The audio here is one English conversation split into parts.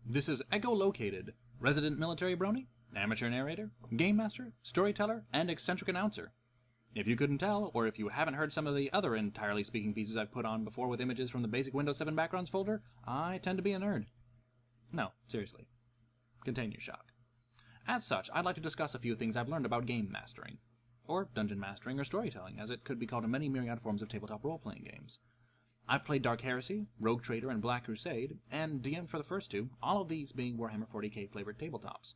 This is echolocated, resident military brony, amateur narrator, game master, storyteller, and eccentric announcer. If you couldn't tell, or if you haven't heard some of the other entirely speaking pieces I've put on before with images from the basic Windows 7 backgrounds folder, I tend to be a nerd. No, seriously. Contain your shock. As such, I'd like to discuss a few things I've learned about game mastering, or dungeon mastering, or storytelling, as it could be called in many myriad forms of tabletop role-playing games. I've played Dark Heresy, Rogue Trader, and Black Crusade, and DM'd for the first two, all of these being Warhammer 40k flavored tabletops.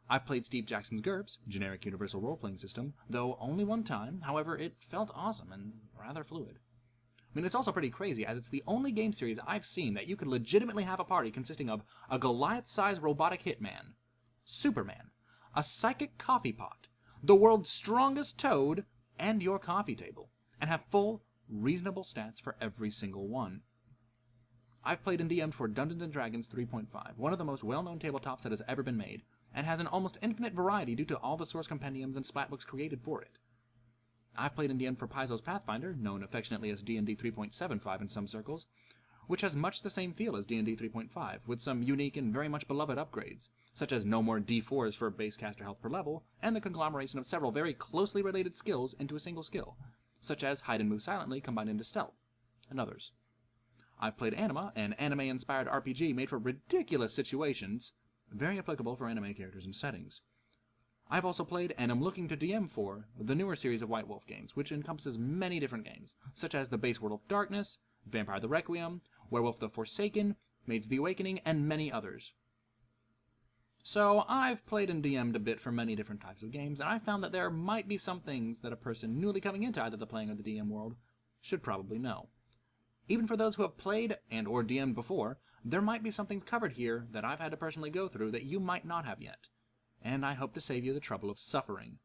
I've played Steve Jackson's GURPS, generic universal role-playing system, though only one time. However, it felt awesome and rather fluid. I mean, it's also pretty crazy, as it's the only game series I've seen that you could legitimately have a party consisting of a Goliath-sized robotic hitman, Superman, a psychic coffee pot, the world's strongest toad, and your coffee table, and have full, reasonable stats for every single one. I've played and DM'd for Dungeons & Dragons 3.5, one of the most well-known tabletops that has ever been made, and has an almost infinite variety due to all the source compendiums and splatbooks created for it. I've played and DM'd for Paizo's Pathfinder, known affectionately as D&D 3.75 in some circles, which has much the same feel as D&D 3.5, with some unique and very much beloved upgrades, such as no more D4s for base caster health per level, and the conglomeration of several very closely related skills into a single skill, such as Hide and Move Silently combined into Stealth, and others. I've played Anima, an anime-inspired RPG made for ridiculous situations, very applicable for anime characters and settings. I've also played, and am looking to DM for, the newer series of White Wolf games, which encompasses many different games, such as the base World of Darkness, Vampire the Requiem, Werewolf the Forsaken, Maids the Awakening, and many others. So, I've played and DM'd a bit for many different types of games, and I found that there might be some things that a person newly coming into either the playing or the DM world should probably know. Even for those who have played and or DM'd before, there might be some things covered here that I've had to personally go through that you might not have yet, and I hope to save you the trouble of suffering.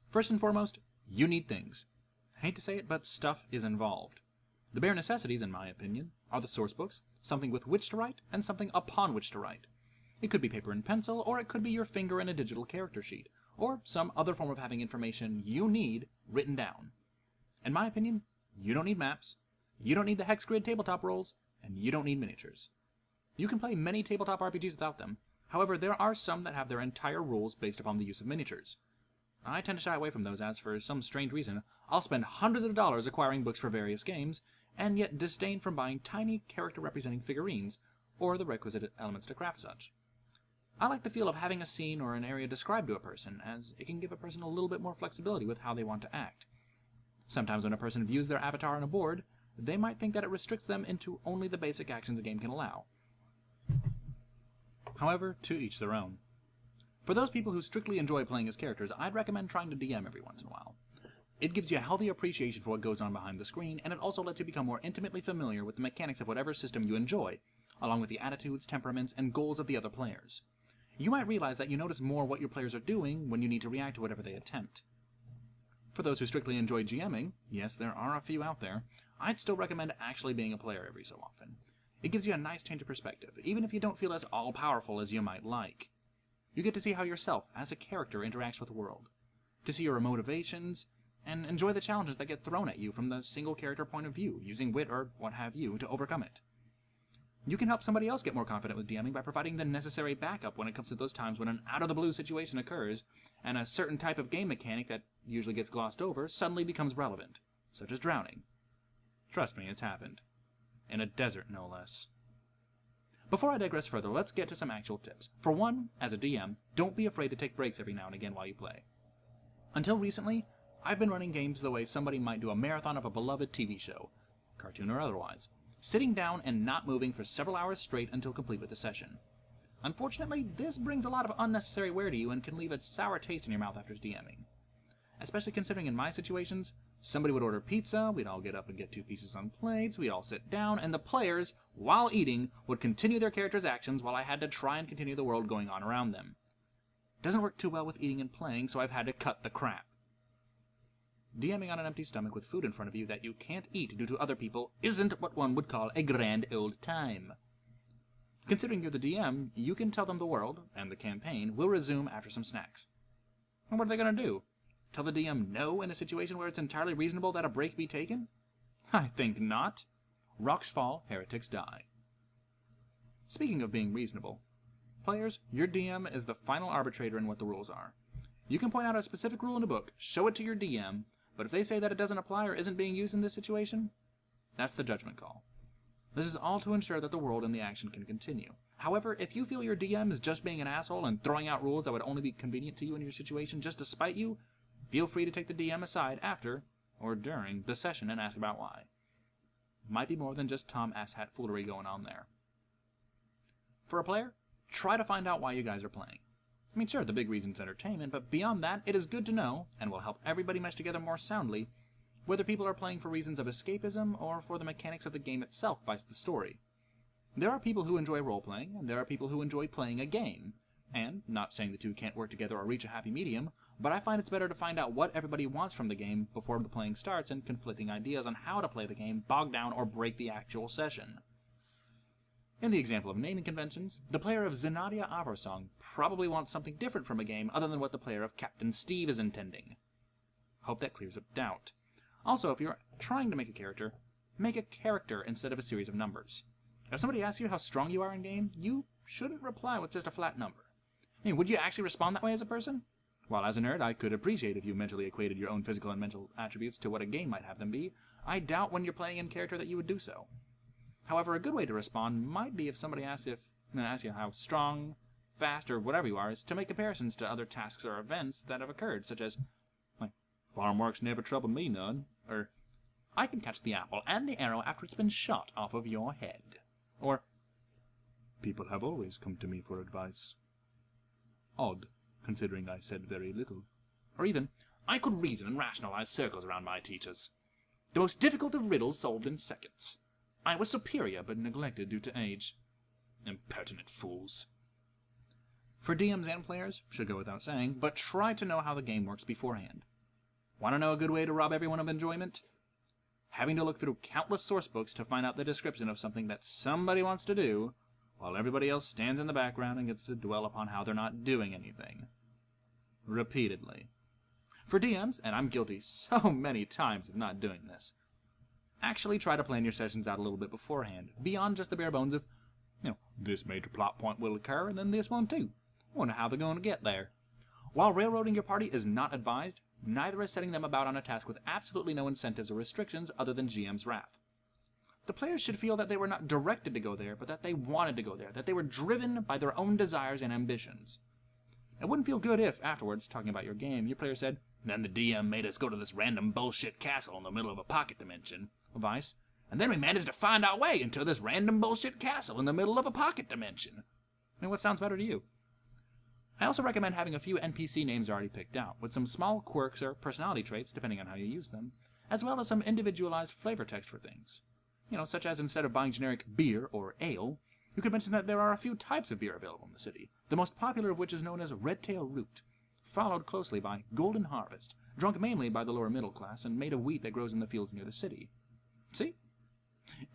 First and foremost, you need things. I hate to say it, but stuff is involved. The bare necessities, in my opinion, are the source books, something with which to write, and something upon which to write. It could be paper and pencil, or it could be your finger in a digital character sheet, or some other form of having information you need written down. In my opinion, you don't need maps, you don't need the hex grid tabletop rolls, and you don't need miniatures. You can play many tabletop RPGs without them. However, there are some that have their entire rules based upon the use of miniatures. I tend to shy away from those as, for some strange reason, I'll spend hundreds of dollars acquiring books for various games, and yet disdain from buying tiny character-representing figurines, or the requisite elements to craft such. I like the feel of having a scene or an area described to a person, as it can give a person a little bit more flexibility with how they want to act. Sometimes when a person views their avatar on a board, they might think that it restricts them into only the basic actions a game can allow. However, to each their own. For those people who strictly enjoy playing as characters, I'd recommend trying to DM every once in a while. It gives you a healthy appreciation for what goes on behind the screen, and it also lets you become more intimately familiar with the mechanics of whatever system you enjoy, along with the attitudes, temperaments, and goals of the other players. You might realize that you notice more what your players are doing when you need to react to whatever they attempt. For those who strictly enjoy GMing, yes, there are a few out there, I'd still recommend actually being a player every so often. It gives you a nice change of perspective, even if you don't feel as all-powerful as you might like. You get to see how yourself, as a character, interacts with the world, to see your motivations, and enjoy the challenges that get thrown at you from the single character point of view, using wit or what have you to overcome it. You can help somebody else get more confident with DMing by providing the necessary backup when it comes to those times when an out-of-the-blue situation occurs, and a certain type of game mechanic that usually gets glossed over suddenly becomes relevant, such as drowning. Trust me, it's happened. In a desert, no less. Before I digress further, let's get to some actual tips. For one, as a DM, don't be afraid to take breaks every now and again while you play. Until recently, I've been running games the way somebody might do a marathon of a beloved TV show, cartoon or otherwise, sitting down and not moving for several hours straight until complete with the session. Unfortunately, this brings a lot of unnecessary wear to you and can leave a sour taste in your mouth after DMing. Especially considering in my situations, somebody would order pizza, we'd all get up and get 2 pieces on plates, we'd all sit down, and the players, while eating, would continue their characters' actions while I had to try and continue the world going on around them. Doesn't work too well with eating and playing, so I've had to cut the crap. DMing on an empty stomach with food in front of you that you can't eat due to other people isn't what one would call a grand old time. Considering you're the DM, you can tell them the world, and the campaign, will resume after some snacks. And what are they going to do? Tell the DM no in a situation where it's entirely reasonable that a break be taken? I think not. Rocks fall, heretics die. Speaking of being reasonable, players, your DM is the final arbitrator in what the rules are. You can point out a specific rule in a book, show it to your DM, but if they say that it doesn't apply or isn't being used in this situation, that's the judgment call. This is all to ensure that the world and the action can continue. However, if you feel your DM is just being an asshole and throwing out rules that would only be convenient to you in your situation just to spite you, feel free to take the DM aside after or during the session and ask about why. Might be more than just Tom asshat foolery going on there. For a player, try to find out why you guys are playing. I mean, sure, the big reason's entertainment, but beyond that, it is good to know, and will help everybody mesh together more soundly, whether people are playing for reasons of escapism or for the mechanics of the game itself vice the story. There are people who enjoy role-playing, and there are people who enjoy playing a game. And, not saying the two can't work together or reach a happy medium, but I find it's better to find out what everybody wants from the game before the playing starts, and conflicting ideas on how to play the game bog down or break the actual session. In the example of naming conventions, the player of Zenadia Aversong probably wants something different from a game other than what the player of Captain Steve is intending. Hope that clears up doubt. Also, if you're trying to make a character instead of a series of numbers. If somebody asks you how strong you are in-game, you shouldn't reply with just a flat number. I mean, would you actually respond that way as a person? While as a nerd, I could appreciate if you mentally equated your own physical and mental attributes to what a game might have them be. I doubt when you're playing in character that you would do so. However, a good way to respond might be if somebody asks you how strong, fast, or whatever you are, is to make comparisons to other tasks or events that have occurred, such as, like, farm work's never troubled me none, or I can catch the apple and the arrow after it's been shot off of your head, or people have always come to me for advice. Odd, considering I said very little. Or even, I could reason and rationalize circles around my teachers. The most difficult of riddles solved in seconds. I was superior, but neglected due to age. Impertinent fools. For DMs and players, should go without saying, but try to know how the game works beforehand. Want to know a good way to rob everyone of enjoyment? Having to look through countless source books to find out the description of something that somebody wants to do, while everybody else stands in the background and gets to dwell upon how they're not doing anything. Repeatedly. For DMs, and I'm guilty so many times of not doing this, actually try to plan your sessions out a little bit beforehand, beyond just the bare bones of, this major plot point will occur, and then this one too. Wonder how they're going to get there. While railroading your party is not advised, neither is setting them about on a task with absolutely no incentives or restrictions other than GM's wrath. The players should feel that they were not directed to go there, but that they wanted to go there, that they were driven by their own desires and ambitions. It wouldn't feel good if, afterwards, talking about your game, your player said, "Then the DM made us go to this random bullshit castle in the middle of a pocket dimension," or vice, "and then we managed to find our way into this random bullshit castle in the middle of a pocket dimension." I mean, what sounds better to you? I also recommend having a few NPC names already picked out, with some small quirks or personality traits, depending on how you use them, as well as some individualized flavor text for things. Such as instead of buying generic beer or ale, you could mention that there are a few types of beer available in the city, the most popular of which is known as Red Tail Root, followed closely by Golden Harvest, drunk mainly by the lower middle class and made of wheat that grows in the fields near the city. See?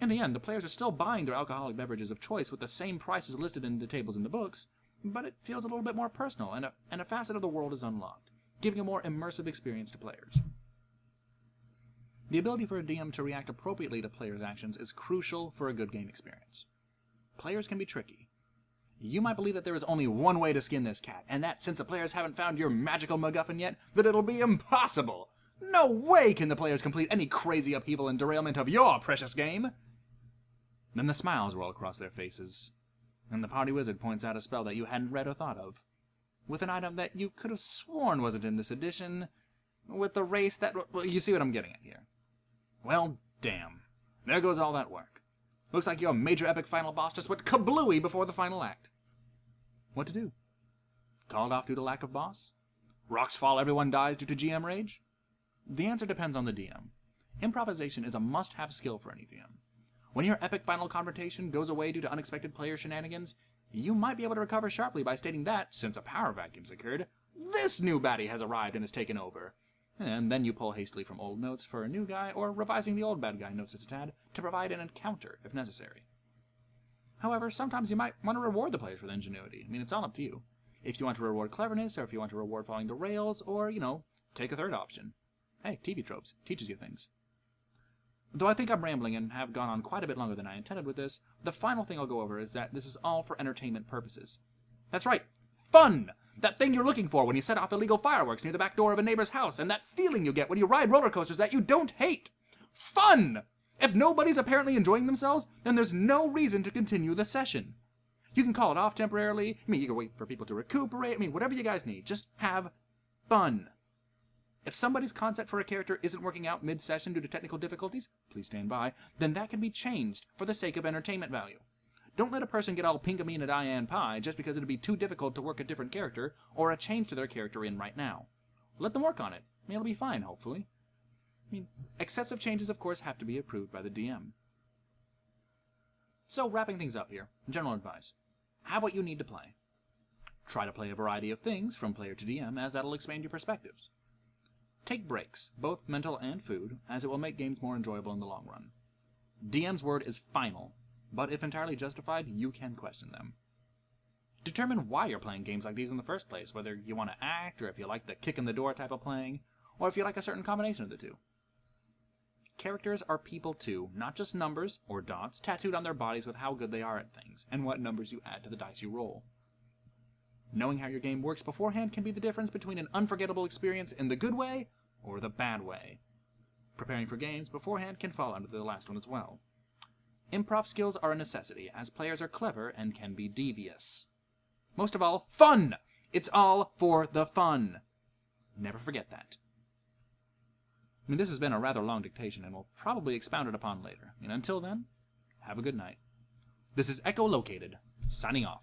In the end, the players are still buying their alcoholic beverages of choice with the same prices listed in the tables in the books, but it feels a little bit more personal, and a facet of the world is unlocked, giving a more immersive experience to players. The ability for a DM to react appropriately to players' actions is crucial for a good game experience. Players can be tricky. You might believe that there is only one way to skin this cat, and that since the players haven't found your magical MacGuffin yet, that it'll be impossible. No way can the players complete any crazy upheaval and derailment of your precious game. Then the smiles roll across their faces, and the party wizard points out a spell that you hadn't read or thought of, with an item that you could have sworn wasn't in this edition, with the race that... Well, you see what I'm getting at here. Well, damn. There goes all that work. Looks like your major epic final boss just went kablooey before the final act. What to do? Called off due to lack of boss? Rocks fall, everyone dies due to GM rage? The answer depends on the DM. Improvisation is a must-have skill for any DM. When your epic final confrontation goes away due to unexpected player shenanigans, you might be able to recover sharply by stating that, since a power vacuum's occurred, this new baddie has arrived and has taken over. And then you pull hastily from old notes for a new guy, or revising the old bad guy notes just a tad, to provide an encounter, if necessary. However, sometimes you might want to reward the players for their ingenuity. I mean, it's all up to you. If you want to reward cleverness, or if you want to reward following the rails, or, take a third option. Hey, TV tropes. Teaches you things. Though I think I'm rambling and have gone on quite a bit longer than I intended with this, the final thing I'll go over is that this is all for entertainment purposes. That's right, fun! That thing you're looking for when you set off illegal fireworks near the back door of a neighbor's house, and that feeling you get when you ride roller coasters that you don't hate. Fun! If nobody's apparently enjoying themselves, then there's no reason to continue the session. You can call it off temporarily. You can wait for people to recuperate. Whatever you guys need. Just have fun. If somebody's concept for a character isn't working out mid-session due to technical difficulties, please stand by, then that can be changed for the sake of entertainment value. Don't let a person get all Pinkamena Diane Pie just because it'd be too difficult to work a different character or a change to their character in right now. Let them work on it. It'll be fine, hopefully. Excessive changes, of course, have to be approved by the DM. So, wrapping things up here, general advice. Have what you need to play. Try to play a variety of things from player to DM, as that'll expand your perspectives. Take breaks, both mental and food, as it will make games more enjoyable in the long run. DM's word is final, but if entirely justified, you can question them. Determine why you're playing games like these in the first place, whether you want to act, or if you like the kick-in-the-door type of playing, or if you like a certain combination of the two. Characters are people too, not just numbers, or dots, tattooed on their bodies with how good they are at things, and what numbers you add to the dice you roll. Knowing how your game works beforehand can be the difference between an unforgettable experience in the good way or the bad way. Preparing for games beforehand can fall under the last one as well. Improv skills are a necessity, as players are clever and can be devious. Most of all, fun! It's all for the fun. Never forget that. This has been a rather long dictation, and we'll probably expound it upon later. Until then, have a good night. This is Echolocated, signing off.